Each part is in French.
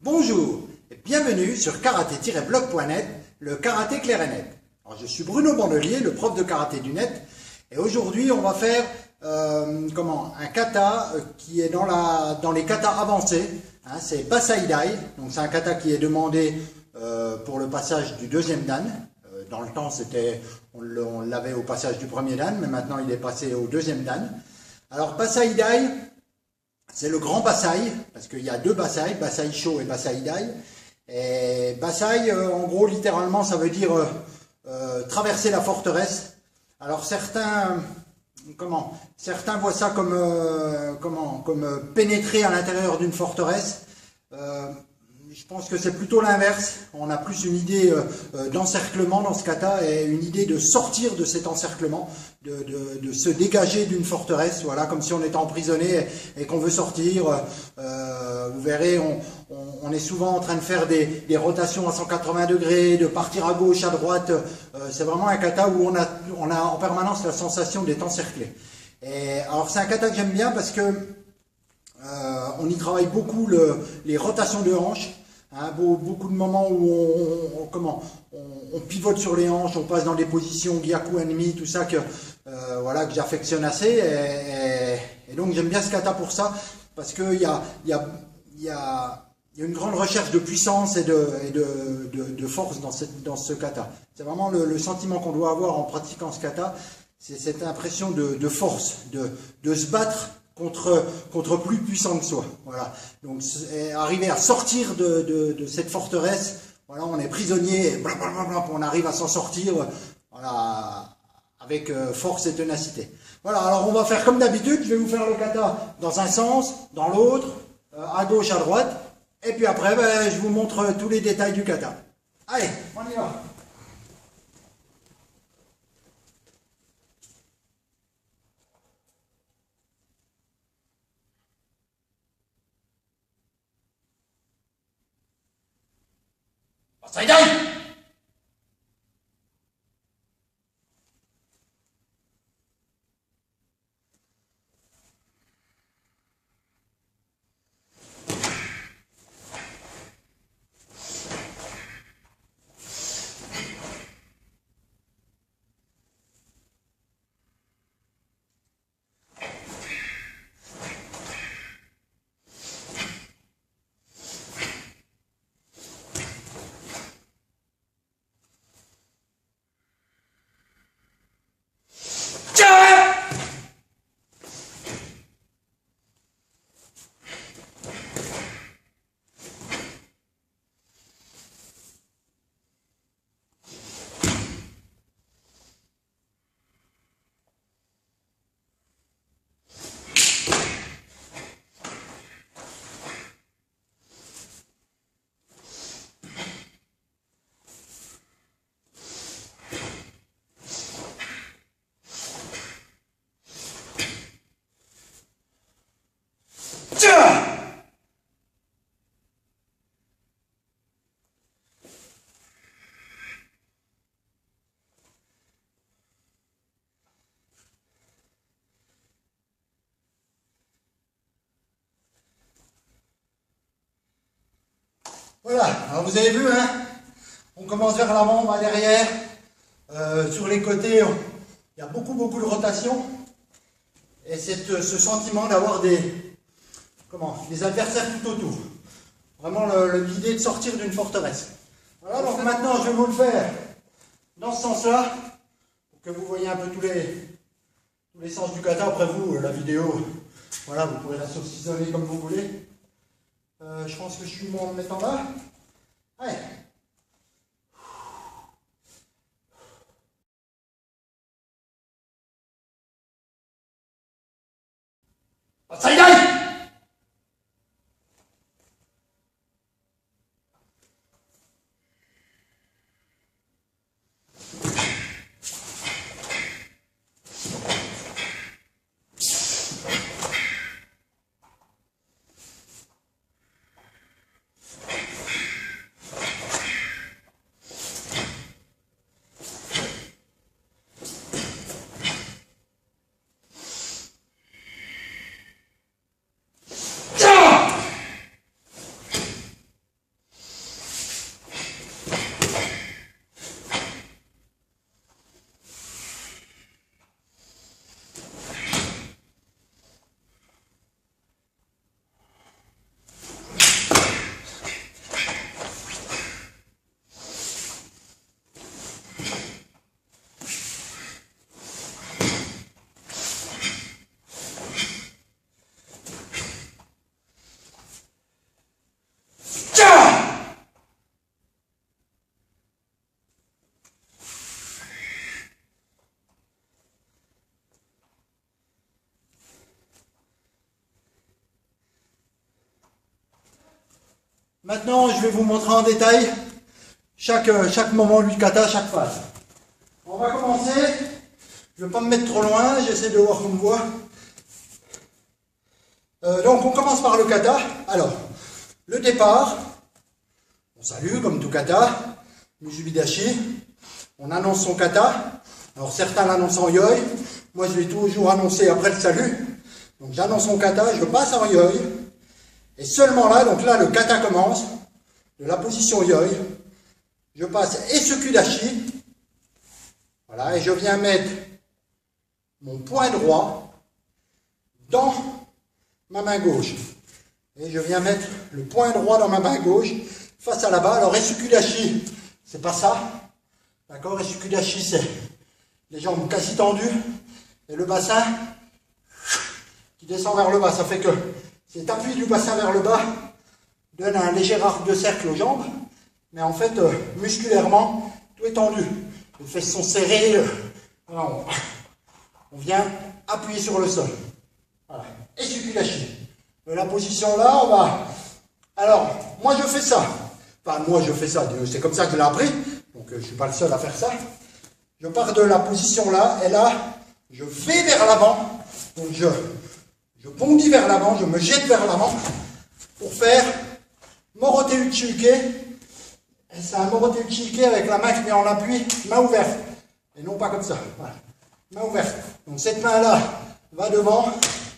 Bonjour et bienvenue sur karaté-blog.net, le karaté clair et net. Alors, je suis Bruno Bandelier, le prof de karaté du net, et aujourd'hui on va faire un kata qui est dans les katas avancés. Hein, c'est Basaidai, donc c'est un kata qui est demandé pour le passage du deuxième dan. Dans le temps on l'avait au passage du premier dan, mais maintenant il est passé au deuxième dan. Alors Basaidai, c'est le grand Basai, parce qu'il y a deux Basai, Basai Sho et Basai Dai. Et Basai, en gros, littéralement, ça veut dire traverser la forteresse. Alors certains voient ça comme pénétrer à l'intérieur d'une forteresse. Je pense que c'est plutôt l'inverse. On a plus une idée d'encerclement dans ce kata et une idée de sortir de cet encerclement, de se dégager d'une forteresse, voilà, comme si on était emprisonné et qu'on veut sortir. Vous verrez, on est souvent en train de faire des rotations à 180 degrés, de partir à gauche, à droite. C'est vraiment un kata où on a en permanence la sensation d'être encerclé. Et alors c'est un kata que j'aime bien parce que on y travaille beaucoup les rotations de hanches. Hein, beaucoup de moments où on pivote sur les hanches, on passe dans des positions Gyaku Enmi, tout ça que j'affectionne assez. Et donc j'aime bien ce kata pour ça, parce qu'il y a une grande recherche de puissance et de force dans ce kata. C'est vraiment le sentiment qu'on doit avoir en pratiquant ce kata, c'est cette impression de force, de se battre contre plus puissant que soi. Voilà. Donc arriver à sortir de cette forteresse, voilà, on est prisonnier et blablabla, on arrive à s'en sortir, voilà, avec force et ténacité. Voilà, alors on va faire comme d'habitude, je vais vous faire le kata dans un sens, dans l'autre, à gauche, à droite, et puis après je vous montre tous les détails du kata. Allez, on y va. Basaidai! Voilà, alors vous avez vu, hein, on commence vers l'avant, on va derrière, sur les côtés, il y a beaucoup de rotation, et ce sentiment d'avoir des adversaires tout autour. Vraiment l'idée de sortir d'une forteresse. Voilà, donc maintenant je vais vous le faire dans ce sens-là, pour que vous voyez un peu tous les sens du kata. Après vous, la vidéo, voilà, vous pourrez la saucissonner comme vous voulez. Je pense que je suis bon en me mettant là. Allez. Basaidai! Maintenant, je vais vous montrer en détail chaque moment du kata, chaque phase. On va commencer. Je ne vais pas me mettre trop loin, j'essaie de voir qu'on me voit. Donc on commence par le kata. Alors, le départ, on salue comme tout kata, Musubidashi, on annonce son kata. Alors certains l'annoncent en yoi, moi je l'ai toujours annoncé après le salut. Donc j'annonce mon kata, je passe en yoi, et seulement là, donc là le kata commence, de la position yoi, je passe Esukudashi, voilà, et je viens mettre mon poing droit dans ma main gauche. Et je viens mettre le poing droit dans ma main gauche face à la balle. Alors Esukudashi, c'est pas ça. D'accord? Esukudashi, c'est les jambes quasi tendues et le bassin qui descend vers le bas. Ça fait que cet appui du bassin vers le bas donne un léger arc de cercle aux jambes. Mais en fait, musculairement, tout est tendu. Les fesses sont serrées. Voilà, on vient appuyer sur le sol. Voilà. Esukudashi. La position là, on va... Alors, moi je fais ça. Enfin, moi je fais ça. C'est comme ça que je l'ai appris. Donc, je ne suis pas le seul à faire ça. Je pars de la position là. Et là, je vais vers l'avant. Donc, je bondis vers l'avant. Je me jette vers l'avant. Pour faire Morote Uchiuke. Et c'est un Morote Uchiuke avec la main qui met en appui. Main ouverte. Et non pas comme ça. Voilà. Main ouverte. Donc, cette main là va devant.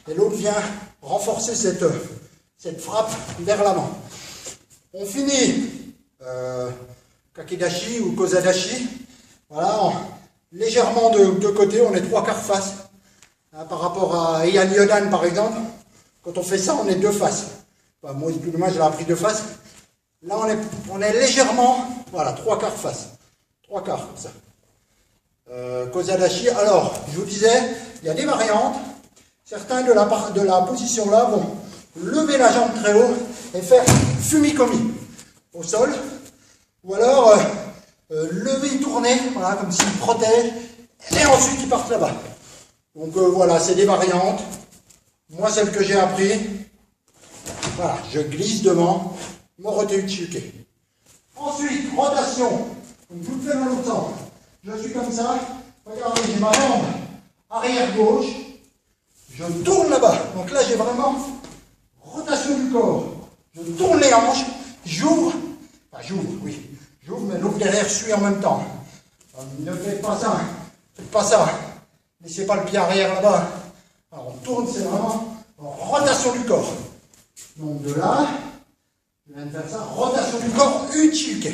Et l'autre vient renforcer cette frappe vers l'avant. On finit Kakedashi ou Kozadashi. Voilà, légèrement de côté, on est 3/4 face. Hein, par rapport à Ian Yodan par exemple, quand on fait ça, on est 2 faces. Enfin, moi, plus ou moins, je l'ai appris 2 faces. Là, on est légèrement, voilà, 3/4 face. 3/4 comme ça. Kozadashi, alors, je vous disais, il y a des variantes. Certains de la position là vont lever la jambe très haut et faire fumikomi au sol. Ou alors lever et tourner, voilà, comme s'ils protègent, et ensuite ils partent là-bas. Donc voilà, c'est des variantes. Moi, celle que j'ai appris, voilà, je glisse devant, Morote Uchiuke. Ensuite, rotation. Donc je vous le fais dans l'autre sens. Je suis comme ça, regardez, j'ai ma jambe arrière gauche. Je tourne là-bas. Donc là, j'ai vraiment rotation du corps. Je tourne les hanches, j'ouvre. Enfin, j'ouvre, oui. J'ouvre, mais l'autre derrière suit en même temps. Ne faites pas ça. Faites pas ça. Laissez pas le pied arrière là-bas. Alors, on tourne, c'est vraiment rotation du corps. Donc de là, je viens de faire ça. Rotation du corps, Uchiuke.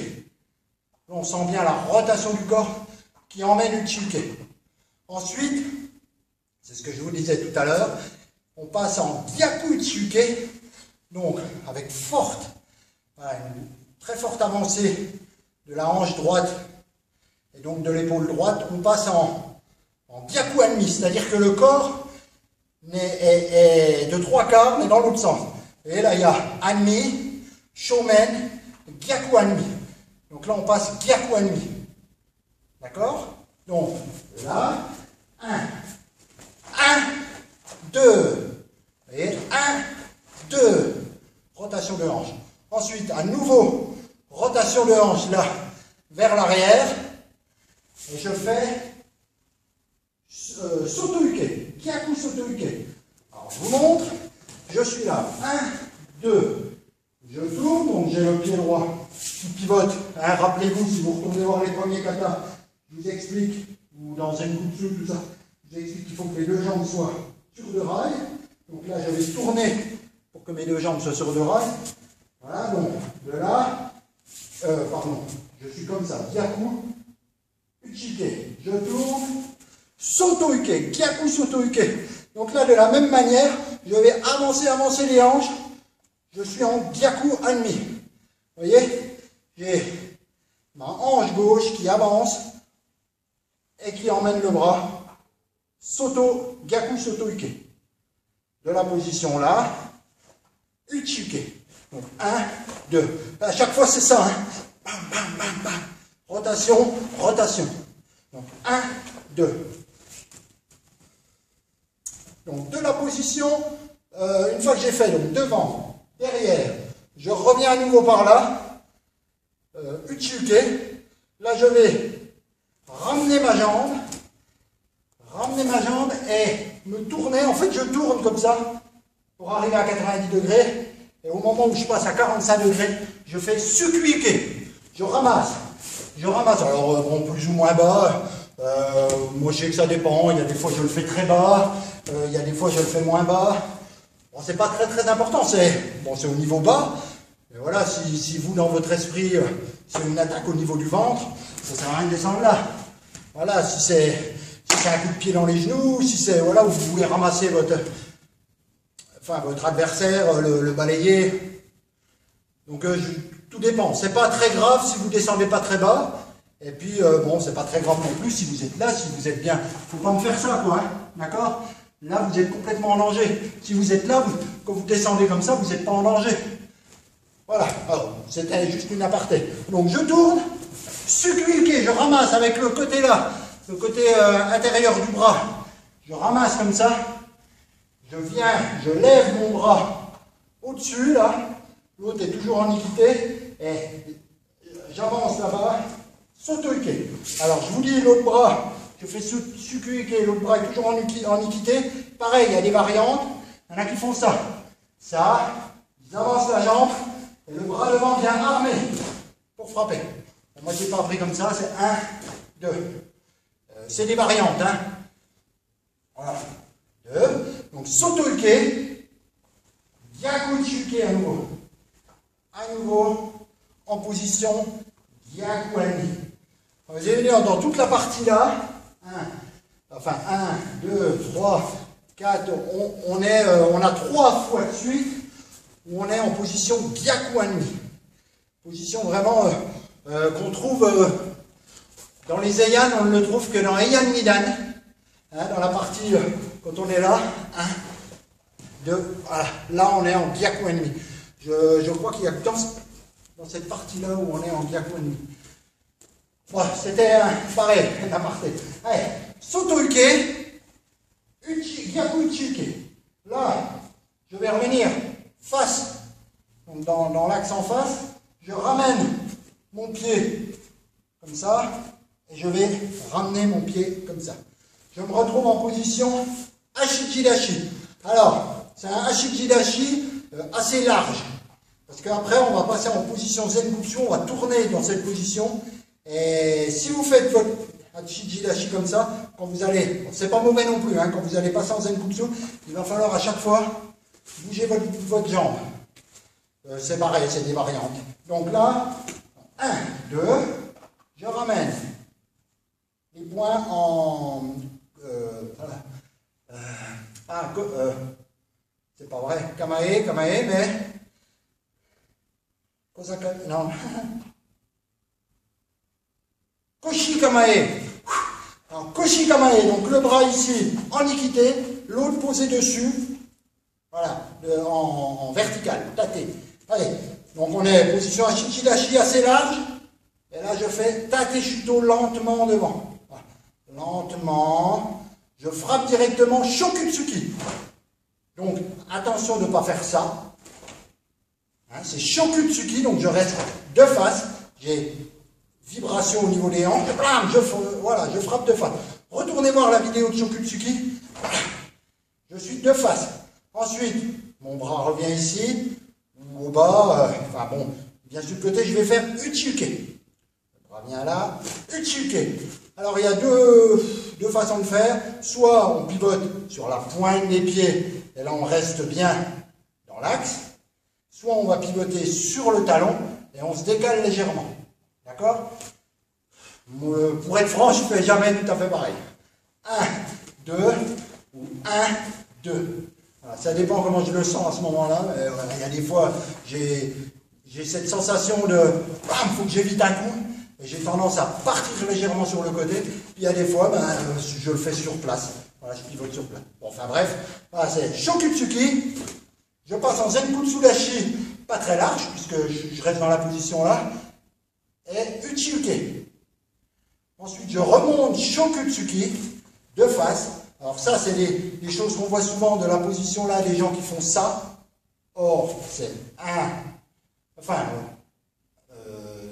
Là, on sent bien la rotation du corps qui emmène Uchiuke. Ensuite, c'est ce que je vous disais tout à l'heure, on passe en Gyaku Uchiuke, donc avec une très forte avancée de la hanche droite et donc de l'épaule droite, on passe en Gyaku Hanmi, c'est-à-dire que le corps est de 3/4 mais dans l'autre sens. Et là il y a Hanmi, Shomen, Gyaku Hanmi. Donc là on passe Gyaku Hanmi. D'accord? Donc là, 1, 2, et 1, 2, rotation de hanche. Ensuite, à nouveau, rotation de hanche là, vers l'arrière, et je fais Soto-uke, Gyaku Soto-uke. Alors, je vous montre, je suis là, 1, 2, je tourne, donc j'ai le pied droit qui pivote. Hein, rappelez-vous, si vous retournez voir les premiers katas, je vous explique, ou dans une Gutsu, tout ça, je vous explique qu'il faut que les 2 jambes soient sur 2 rails. Donc là, je vais tourner pour que mes 2 jambes soient sur 2 rails. Voilà, donc de là, je suis comme ça, Gyaku Uchiuke. Je tourne, Soto-uke, Gyaku Soto-uke. Donc là, de la même manière, je vais avancer les hanches. Je suis en Gyaku Hanmi. Vous voyez, j'ai ma hanche gauche qui avance et qui emmène le bras. Gyaku Soto-uke. De la position là, Uchiuke. Donc 1, 2. À chaque fois c'est ça. Hein. Bam, bam, bam, bam. Rotation, rotation. Donc 1, 2. Donc de la position, une fois que j'ai fait donc devant, derrière, Je reviens à nouveau par là. Uchiuke. Là, je vais ramener ma jambe et me tourner. En fait, je tourne comme ça pour arriver à 90 degrés. Et au moment où je passe à 45 degrés, je fais sukuike. Je ramasse. Alors, bon, plus ou moins bas. Moi, je sais que ça dépend. Il y a des fois, je le fais très bas. Il y a des fois, je le fais moins bas. Bon, c'est pas très important. C'est au niveau bas. Et voilà, si vous, dans votre esprit, c'est une attaque au niveau du ventre, ça sert à rien de descendre là. Voilà, si c'est un coup de pied dans les genoux, si c'est, voilà, où vous voulez ramasser votre adversaire, le balayer. Donc, tout dépend. C'est pas très grave si vous descendez pas très bas. Et puis, bon, c'est pas très grave non plus si vous êtes là, si vous êtes bien. Faut pas me faire ça, quoi, hein, d'accord? Là, vous êtes complètement en danger. Si vous êtes là, quand vous descendez comme ça, vous n'êtes pas en danger. Voilà, alors, c'était juste une aparté. Donc, je tourne, sukuike, je ramasse avec le côté là, le côté intérieur du bras. Je ramasse comme ça. Je viens, je lève mon bras au-dessus, là. L'autre est toujours en équité. Et j'avance là-bas. Sotoike. Alors, je vous dis, l'autre bras, je fais sukuike, l'autre bras est toujours en équité. Pareil, il y a des variantes. Il y en a qui font ça. Ça, ils avancent la jambe. Et le bras devant vient armé pour frapper. Moi, je n'ai pas appris comme ça, c'est 1, 2. C'est des variantes, hein. Voilà. 2. Donc, sotoike, gyakuchuke à nouveau. À nouveau, en position gyakuani. Vous allez venir dans toute la partie là. 1, 2, 3, 4. On a 3 fois de suite. Où on est en position gyakuani. Position vraiment qu'on trouve dans les Heian, on ne le trouve que dans Heian Nidan. Hein, dans la partie, quand on est là, 1, 2, voilà. Là on est en gyakuani. Je crois qu'il y a que dans cette partie-là où on est en gyakuani. Voilà, c'était pareil, la partie. Allez, sotoike, gyakuchuke. Là, je vais revenir face, donc dans l'axe en face, je ramène mon pied comme ça, et je vais ramener mon pied comme ça. Je me retrouve en position Ashijidashi. Alors, c'est un Ashijidashi assez large, parce qu'après on va passer en position Zenkutsu, on va tourner dans cette position, et si vous faites votre Ashijidashi comme ça, quand vous allez, c'est pas mauvais non plus, hein, quand vous allez passer en Zenkutsu, il va falloir à chaque fois bougez votre jambe. C'est pareil, c'est des variantes. Donc là, 1, 2, je ramène les poings en... c'est pas vrai, kamae, mais... Non. Koshi kamae. Alors, koshi kamae, donc le bras ici en équité, l'autre posé dessus. Voilà, en vertical, tâté. Allez, donc on est en position Ashijidashi assez large. Et là, je fais tate shuto lentement devant. Voilà. Lentement. Je frappe directement Shokutsuki. Donc, attention de ne pas faire ça. Hein, c'est Shokutsuki, donc je reste de face. J'ai vibration au niveau des hanches. Blam, voilà, je frappe de face. Retournez voir la vidéo de Shokutsuki. Voilà. Je suis de face. Ensuite, mon bras revient ici, ou au bas, enfin bon, bien sur le côté, je vais faire Uchiuke. Le bras vient là, Uchiuke. Alors il y a deux façons de faire, soit on pivote sur la pointe des pieds, et là on reste bien dans l'axe, soit on va pivoter sur le talon, et on se décale légèrement. D'accord? Pour être franc, je ne fais jamais tout à fait pareil. 1, 2, ou 1, 2. Voilà, ça dépend comment je le sens à ce moment-là. Il y a des fois, j'ai cette sensation de bam, il faut que j'évite un coup. Et j'ai tendance à partir légèrement sur le côté. Puis il y a des fois, je le fais sur place. Voilà, je pivote sur place. Bon, enfin bref, voilà, c'est Shokutsuki. Je passe en Zenkutsu Dashi, pas très large, puisque je reste dans la position là. Et Uchiuke. Ensuite, je remonte Shokutsuki de face. Alors ça, c'est des choses qu'on voit souvent de la position là, des gens qui font ça. Or, c'est 1, Enfin,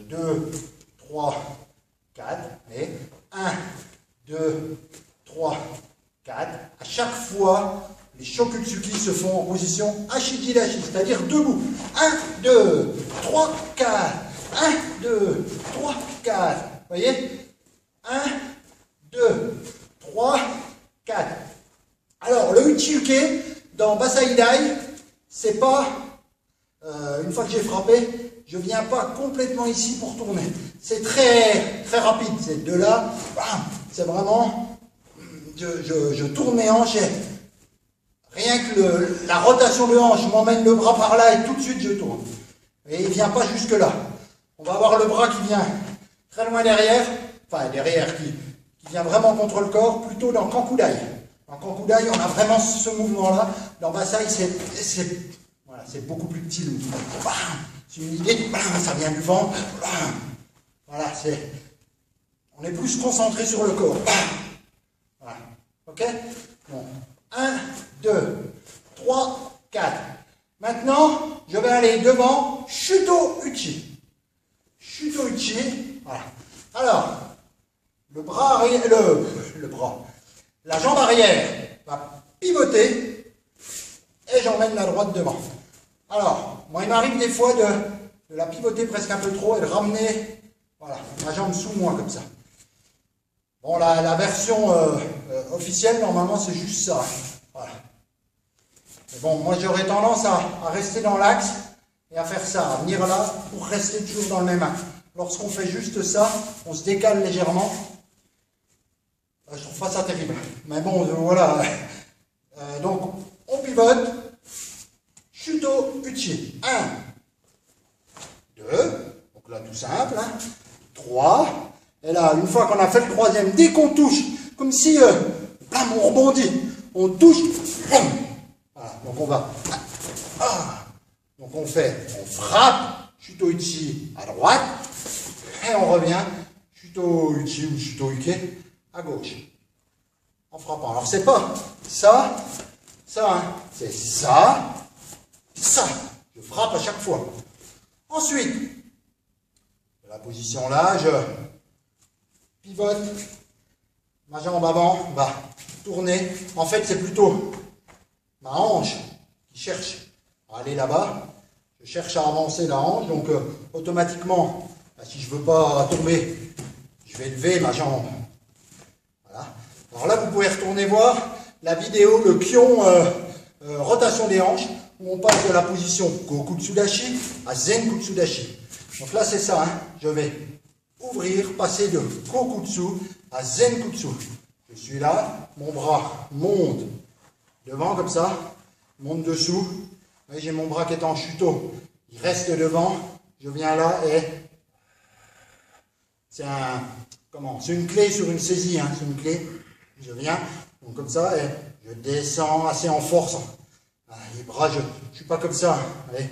2, 3, 4, et 1, 2, 3, 4. À chaque fois, les Shokutsuki se font en position Ashijidashi, c'est-à-dire debout. 1, 2, 3, 4. 1, 2, 3, 4. Vous voyez? 1, 2, 3, 4. Alors, le Uchiuke, dans Basaidai, c'est pas, une fois que j'ai frappé, je ne viens pas complètement ici pour tourner. C'est très, très rapide. C'est de là, c'est vraiment, je tourne mes hanches et rien que la rotation de hanche, je m'emmène le bras par là et tout de suite je tourne. Et il ne vient pas jusque là. On va avoir le bras qui vient très loin derrière, enfin derrière, qui vient vraiment contre le corps, plutôt dans Kankudai. Dans Kankudai, on a vraiment ce mouvement-là. Dans Basai, voilà, c'est beaucoup plus petit. C'est une idée, ça vient du ventre. Voilà, on est plus concentré sur le corps. Voilà, ok? Bon. 1, 2, 3, 4. Maintenant, je vais aller devant Shuto Uchi. Shuto Uchi, voilà. Alors, le bras arrière, la jambe arrière va pivoter et j'emmène la droite devant. Alors, moi il m'arrive des fois de la pivoter presque un peu trop et de ramener, voilà, ma jambe sous moi comme ça. Bon, la version officielle, normalement, c'est juste ça. Voilà. Mais bon, moi j'aurais tendance à rester dans l'axe et à faire ça, à venir là pour rester toujours dans le même axe. Lorsqu'on fait juste ça, on se décale légèrement. Je trouve pas ça terrible. Mais bon, voilà. Donc, on pivote. Shuto Uchi. 1, 2. Donc là, tout simple. 3. Et là, une fois qu'on a fait le troisième, dès qu'on touche, comme si, blam, on rebondit. On touche. Blam. Voilà. Donc on va. Donc on frappe. Shuto Uchi à droite. Et on revient. Shuto Uchi ou Shuto Uke à gauche, en frappant. Alors c'est pas ça, hein. C'est ça, ça. Je frappe à chaque fois. Ensuite, de la position là, je pivote, ma jambe avant va tourner. En fait, c'est plutôt ma hanche qui cherche à aller là-bas. Je cherche à avancer la hanche, donc automatiquement, si je ne veux pas tomber, je vais lever ma jambe. Voilà. Alors là, vous pouvez retourner voir la vidéo, le Kion rotation des hanches, où on passe de la position Gokutsudashi à Zenkutsudashi. Donc là, c'est ça. Hein. Je vais ouvrir, passer de Gokutsu à Zenkutsu. Je suis là, mon bras monte devant comme ça, monte dessous. J'ai mon bras qui est en Shuto, il reste devant. Je viens là et c'est une clé sur une saisie, hein, c'est une clé. Je viens, donc comme ça, et je descends assez en force. Les bras, je ne suis pas comme ça. Allez,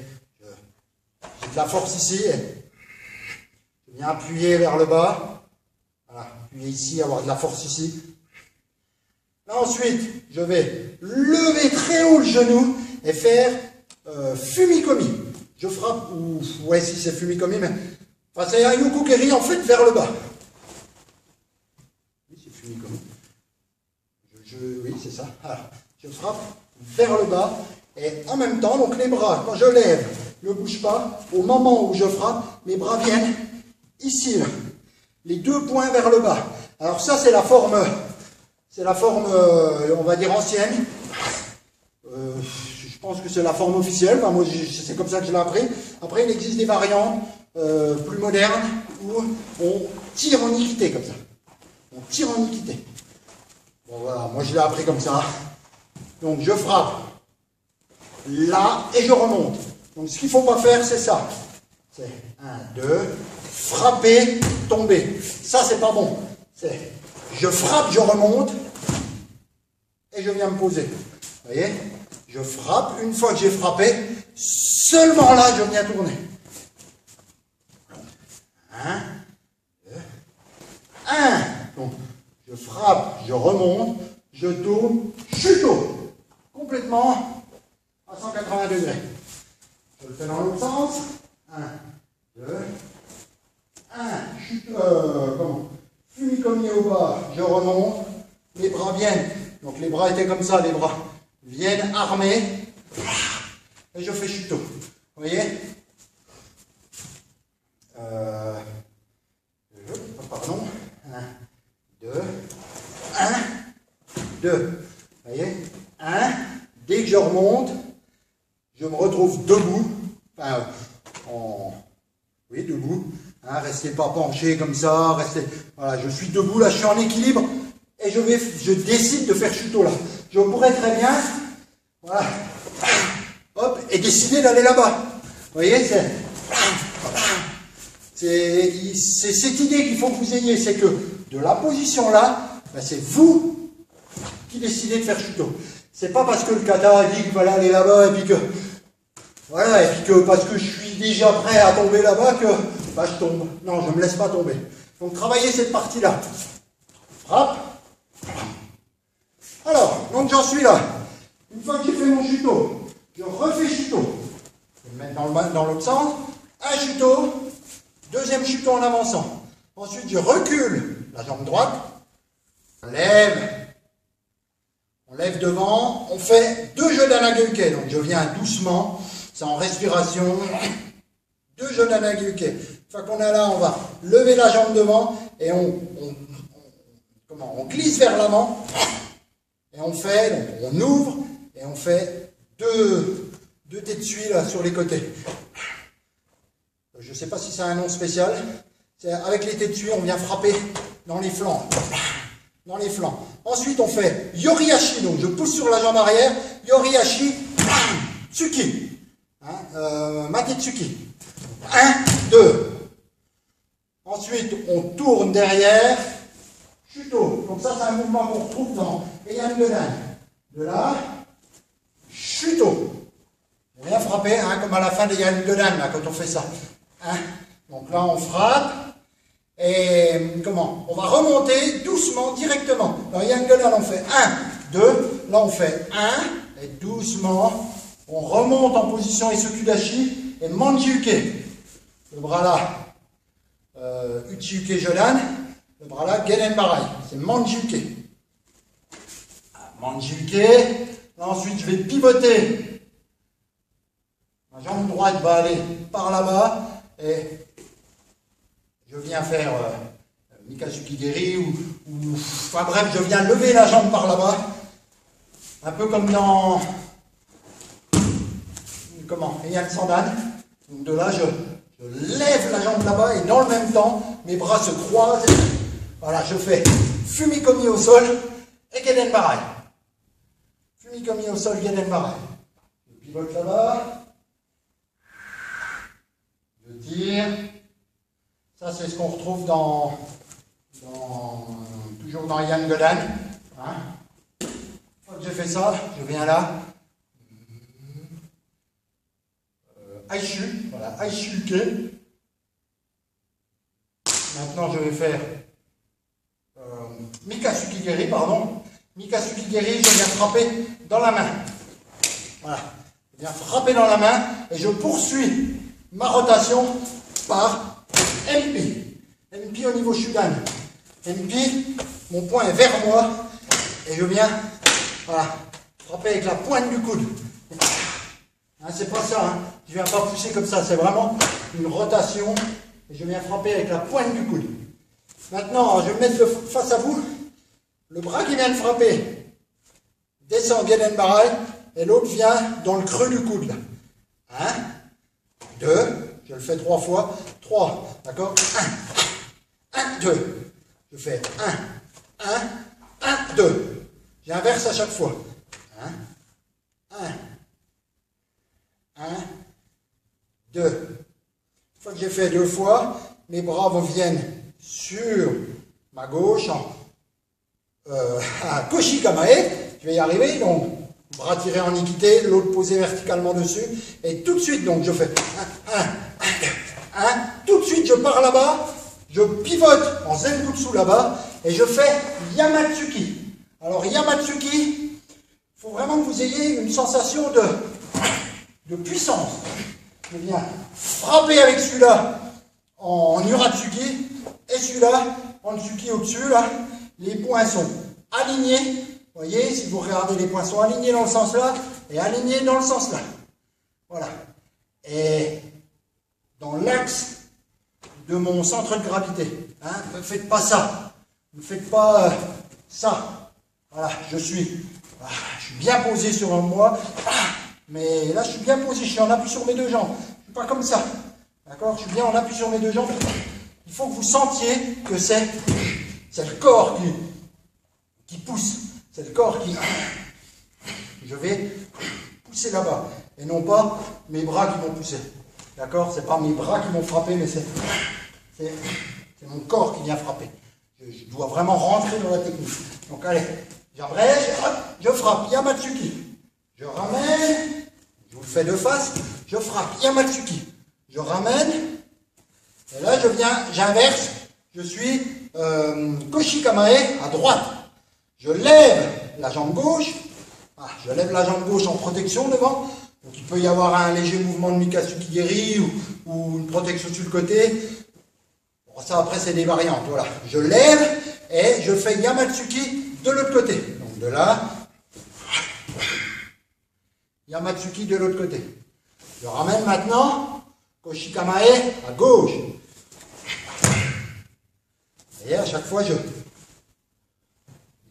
j'ai de la force ici. Et je viens appuyer vers le bas. Voilà, appuyer ici, avoir de la force ici. Là ensuite, je vais lever très haut le genou et faire fumikomi. Je frappe, ou ouais, si c'est fumikomi, mais enfin, c'est un yukukeri en fait vers le bas. Oui, c'est fumikomi. Oui, c'est ça. Alors, je frappe vers le bas et en même temps, donc les bras, quand je lève, ne bougent pas. Au moment où je frappe, mes bras viennent ici, là. Les deux poings vers le bas. Alors ça, c'est la forme, on va dire ancienne. Je pense que c'est la forme officielle. Enfin, moi, c'est comme ça que je l'ai appris. Après, il existe des variantes plus modernes où on tire en équité comme ça. On tire en équité. Bon, voilà, moi je l'ai appris comme ça. Donc je frappe là et je remonte. Donc ce qu'il ne faut pas faire, c'est ça. C'est 1, 2, frapper, tomber. Ça, c'est pas bon. C'est je frappe, je remonte et je viens me poser. Vous voyez? Je frappe. Une fois que j'ai frappé, seulement là, je viens tourner. 1, 2, 1. Donc, je frappe, je remonte, je tourne, Shuto. Complètement à 180 degrés. Je le fais dans l'autre sens. 1, 2, 1, fumikomi au bas, je remonte, les bras viennent, donc les bras étaient comme ça, les bras viennent armés, et je fais chuto. Vous voyez? Pardon, 1, 2, 1, 2. Vous voyez? 1, dès que je remonte, je me retrouve debout, enfin, oui, debout, hein, restez pas penché comme ça, restez, voilà, je suis debout, là, je suis en équilibre, et je décide de faire chuto, là. Je pourrais très bien, voilà, hop, et décider d'aller là-bas. Vous voyez, c'est cette idée qu'il faut que vous ayez, c'est que de la position là, ben c'est vous qui décidez de faire chuto. C'est pas parce que le kata dit qu'il fallait aller là-bas et puis que voilà, et puis que parce que je suis déjà prêt à tomber là-bas que bah, je tombe. Non, je ne me laisse pas tomber. Donc travaillez cette partie-là. Frappe. Alors, donc j'en suis là. Une fois que j'ai fait mon chuto, je refais chuto. Je vais me mettre dans l'autre sens. Un chuto. Deuxième chuto en avançant. Ensuite, je recule la jambe droite. On lève devant. On fait 2 Jodanageuke. Donc, je viens doucement. C'est en respiration. 2 Jodanageuke. Une fois qu'on est là, on va lever la jambe devant et on glisse vers l'avant. Et on fait, donc on ouvre et on fait 2 tetsui là sur les côtés. Je ne sais pas si c'est un nom spécial. Avec les tetsui, on vient frapper dans les flancs. Dans les flancs. Ensuite, on fait Yorihashi. Donc, je pousse sur la jambe arrière. Yorihashi. Tsuki. Hein, Matetsuki. 1, 2. Ensuite, on tourne derrière. Chuto. Donc, ça, c'est un mouvement qu'on retrouve dans Heian Godan. De là. Chuto. On vient frapper, hein, comme à la fin des Heian Godan, là, quand on fait ça. Hein? Donc là, on frappe. Et comment? On va remonter doucement, directement. Dans Heian Godan, on fait 1, 2. Là, on fait 1. Et doucement, on remonte en position Isokudashi et Manjiuke. Le bras là, Uchiuke Jodan. Le bras là, Genen Barai. C'est Manjiuke. Manjiuke. Là, ensuite, je vais pivoter. Ma jambe droite va aller par là-bas. Et je viens faire Mikasuki Geri enfin bref, je viens lever la jambe par là-bas. Un peu comme dans Heian Sandan. Donc de là, je lève la jambe là-bas et dans le même temps, mes bras se croisent. Voilà, je fais Fumikomi au sol et Genen Barai. Fumikomi au sol, Genen Barai. Je pivote là-bas. Je tire. Ça, c'est ce qu'on retrouve toujours dans Heian Godan. Hein. Une fois que j'ai fait ça, je viens là. Aishu, voilà, Aishuke. Maintenant, je vais faire Mikasuki Geri, pardon. Mikasuki Geri, je viens frapper dans la main. Voilà, je viens frapper dans la main et je poursuis ma rotation par MP. MP au niveau Shudan. MP, mon poing est vers moi et je viens voilà, frapper avec la pointe du coude. Hein, c'est pas ça, hein. Je viens pas pousser comme ça, c'est vraiment une rotation et je viens frapper avec la pointe du coude. Maintenant, je vais me mettre face à vous, le bras qui vient de frapper descend Genen Barai et l'autre vient dans le creux du coude. Là. 1, 2, je le fais 3 fois, 3, d'accord, 1, 2, je fais 1, 2, j'inverse à chaque fois, 1, 2, une fois que j'ai fait 2 fois, mes bras reviennent sur ma gauche, à Koshi Kamae, je vais y arriver, donc, bras tirés en équité, l'autre posé verticalement dessus, et tout de suite, donc, je fais 1, tout de suite, je pars là-bas, je pivote en Zenbutsu là-bas, et je fais Yamatsuki. Alors, Yamatsuki, il faut vraiment que vous ayez une sensation de puissance. je viens frapper avec celui-là en Uratsuki et celui-là en Tsuki au-dessus, là. Les points sont alignés. Vous voyez, si vous regardez, les points sont alignés dans le sens là et alignés dans le sens là. Voilà. Et dans l'axe de mon centre de gravité. Hein, ne faites pas ça. Ne faites pas ça. Voilà, je suis bien posé sur moi. Mais là, je suis bien posé. Je suis en appui sur mes deux jambes. Je ne suis pas comme ça. D'accord? Je suis bien en appui sur mes deux jambes. Il faut que vous sentiez que c'est le corps qui pousse. C'est le corps qui... Je vais pousser là-bas. Et non pas mes bras qui vont pousser. D'accord? C'est pas mes bras qui vont frapper, mais c'est mon corps qui vient frapper. Je dois vraiment rentrer dans la technique. Donc allez, j'abrège, je frappe, Yamatsuki. Je ramène, je vous le fais de face, je frappe, Yamatsuki. Je ramène, et là je viens, j'inverse, je suis Koshikamae à droite. Je lève la jambe gauche, je lève la jambe gauche en protection devant. Donc il peut y avoir un léger mouvement de Mikasukigeri ou une protection sur le côté. Bon, ça après c'est des variantes. Voilà. Je lève et je fais Yamatsuki de l'autre côté. Donc de là, Yamatsuki de l'autre côté. Je ramène maintenant Koshikamae à gauche. Et à chaque fois, les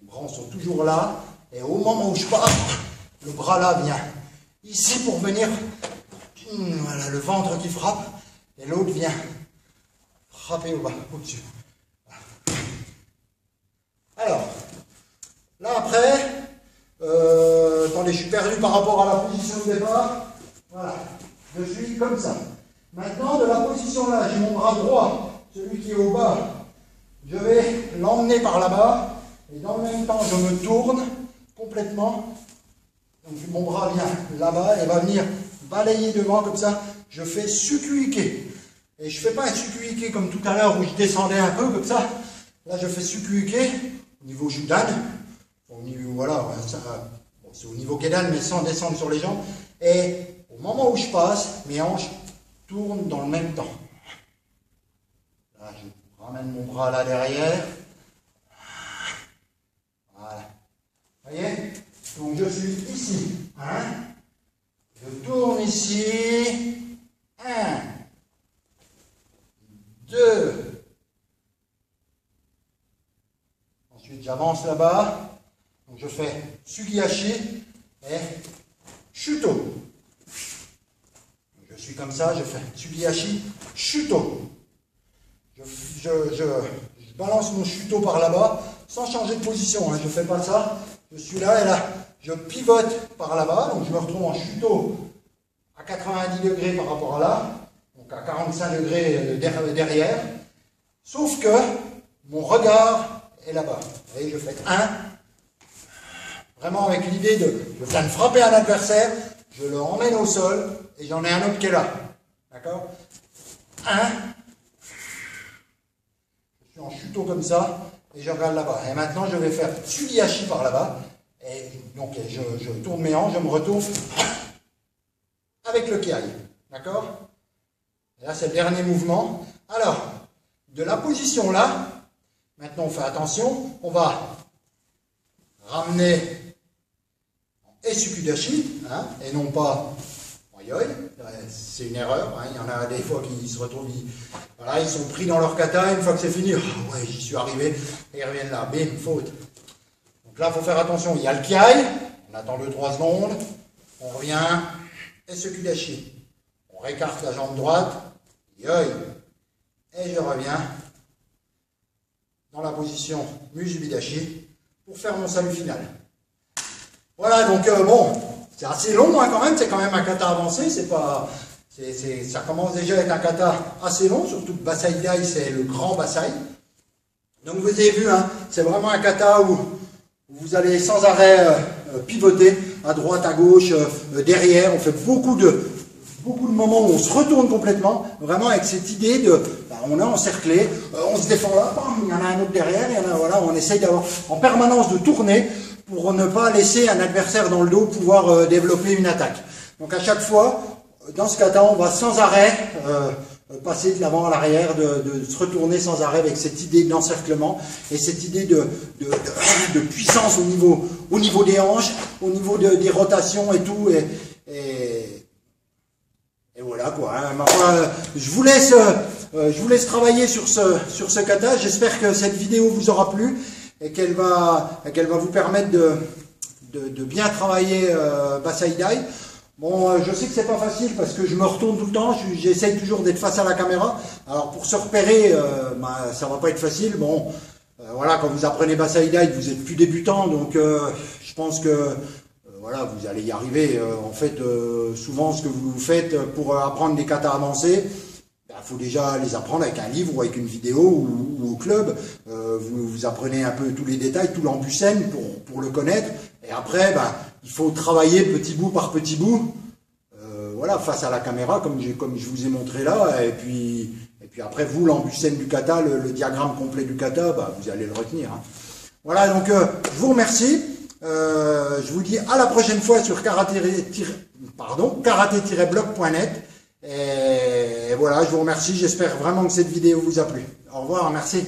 bras sont toujours là. Et au moment où je pars, le bras là vient ici pour venir, voilà, le ventre qui frappe, et l'autre vient frapper au bas, au-dessus. Alors, là après, attendez, je suis perdu par rapport à la position de départ. Voilà, je suis comme ça. Maintenant, de la position là, j'ai mon bras droit, celui qui est au bas, je vais l'emmener par là-bas, et dans le même temps, je me tourne complètement. Donc mon bras vient là-bas et va venir balayer devant comme ça. Je fais sukuike. Et je ne fais pas un sukuike comme tout à l'heure où je descendais un peu comme ça. Là je fais sukuike au niveau judan. Au niveau, voilà, bon, c'est au niveau kedan mais sans descendre sur les jambes. Et au moment où je passe, mes hanches tournent dans le même temps. Là je ramène mon bras là derrière. Voilà. Vous voyez? Donc je suis ici, 1, je tourne ici, 1, 2, ensuite j'avance là-bas, donc je fais Sugihashi et Shuto. Je suis comme ça, je fais Sugihashi, Shuto. Je balance mon Shuto par là-bas sans changer de position, hein, je ne fais pas ça. Je suis là et là, je pivote par là-bas, donc je me retrouve en chuto à 90 degrés par rapport à là, donc à 45 degrés derrière, sauf que mon regard est là-bas. Vous voyez, je fais 1, vraiment avec l'idée de, je viens de frapper un adversaire, je le emmène au sol et j'en ai un autre qui est là. D'accord? 1, je suis en chuto comme ça. Et je regarde là-bas. Et maintenant, je vais faire Sugihashi par là-bas. Et donc, je tourne mes hanches, je me retourne avec le kiai. D'accord? Et là, c'est le dernier mouvement. Alors, de la position là, maintenant, on fait attention. On va ramener en Esukudashi, hein, et non pas en Yoi. C'est une erreur. Hein. Il y en a des fois qui se retrouvent... Voilà, ils sont pris dans leur kata, une fois que c'est fini, oh, ouais, j'y suis arrivé, et ils reviennent là, bim, faute. Donc là, il faut faire attention, il y a le kiai, on attend 2-3 secondes, on revient, et ce kudashi. On récarte la jambe droite, yoi, et je reviens dans la position musubidashi pour faire mon salut final. Voilà, donc bon, c'est assez long hein, quand même, c'est quand même un kata avancé, c'est pas... Ça commence déjà à être un kata assez long, surtout que Basai Dai, c'est le grand Basai. Donc vous avez vu, hein, c'est vraiment un kata où vous allez sans arrêt pivoter à droite, à gauche, derrière. On fait beaucoup de moments où on se retourne complètement, vraiment avec cette idée de, on est encerclé, on se défend là, il y en a un autre derrière, il y en a, voilà, on essaye d'avoir en permanence de tourner pour ne pas laisser un adversaire dans le dos pouvoir développer une attaque. Donc à chaque fois, dans ce kata, on va sans arrêt passer de l'avant à l'arrière, de se retourner sans arrêt avec cette idée d'encerclement et cette idée de puissance au niveau des hanches, au niveau des rotations et tout. Et voilà quoi. Hein. Je vous laisse travailler sur ce kata. J'espère que cette vidéo vous aura plu et qu'elle va vous permettre de bien travailler Basai Dai. Bon, je sais que c'est pas facile parce que je me retourne tout le temps, j'essaye toujours d'être face à la caméra. Alors pour se repérer, ça va pas être facile. Bon, voilà, quand vous apprenez Basai Dai, vous êtes plus débutant, donc je pense que voilà, vous allez y arriver. En fait, souvent ce que vous faites pour apprendre des katas avancés, faut déjà les apprendre avec un livre ou avec une vidéo ou au club. Vous apprenez un peu tous les détails, tout l'ambucène pour le connaître. Et après, il faut travailler petit bout par petit bout, voilà, face à la caméra, comme je vous ai montré là. Et puis après, vous, l'ambucène du kata, le diagramme complet du kata, vous allez le retenir. Hein. Voilà, donc je vous remercie. Je vous dis à la prochaine fois sur karaté-blog.net. Et voilà, je vous remercie. J'espère vraiment que cette vidéo vous a plu. Au revoir, merci.